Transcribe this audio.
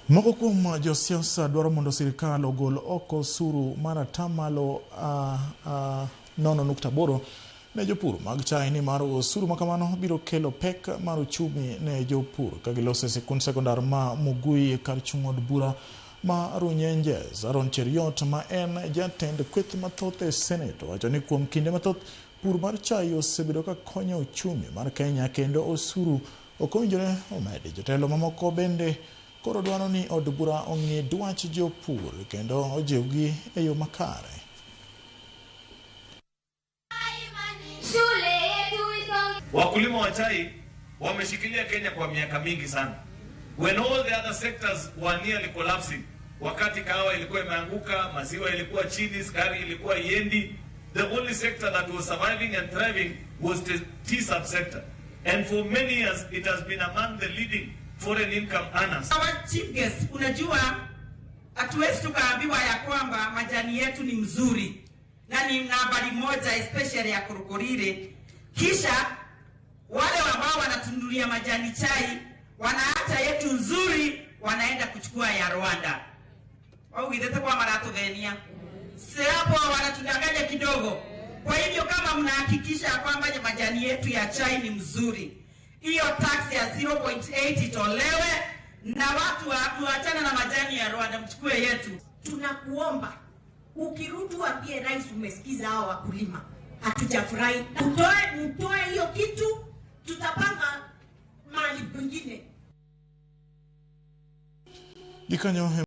Moko kuom josiasa dwaro mondo sirkal ogol oko osuru mar atamalo 0.8 ne jopur mag chai, ni mar osuru makamano biro kelo pek mar uchumi ne jopur ka giloso sikund sekondar ma Mugui kar chung od bura ma Runyenjes. Aaron Cheriot ma en jatend kweth mathoth e Senate wacho ni kuom kinde mathoth pur mar chai osebedo ka konyo uchumi mar Kenya kendo osuru ok owinjore omedi. Jotelo mamoko bende koro dwaro ni od bura ong'e dwach jopur kendo ojiwgi e yo makare. Wakulima wa chai wameshikilia Kenya kwa miaka mingi sana. When all the other sectors were nearly collapsing, wakati kahawa ilikuwa imeanguka, maziwa ilikuwa chini, sukari ilikuwa iendi, the only sector that was surviving and thriving was the tea subsector. And for many years it has been among the leading foreign income earners. Our chief guest, unajua hatuwezi tukaambiwa ya kwamba majani yetu ni mzuri na ni nambari moja especially ya Korokorire, kisha wale ambao wanatunulia majani chai wanaacha yetu nzuri wanaenda kuchukua ya Rwanda. Au idete kwa marato dhenia. Hapo wanatudanganya kidogo. Kwa hivyo kama mnahakikisha kwamba majani yetu ya chai ni mzuri, hiyo tax ya 0.8 itolewe na watu waachane na majani ya Rwanda, mchukue yetu. Tunakuomba ukirudi waambie rais umesikiza hao wakulima. Hatujafurahi. Mtoe hiyo kitu, tutapanga mahali pengine.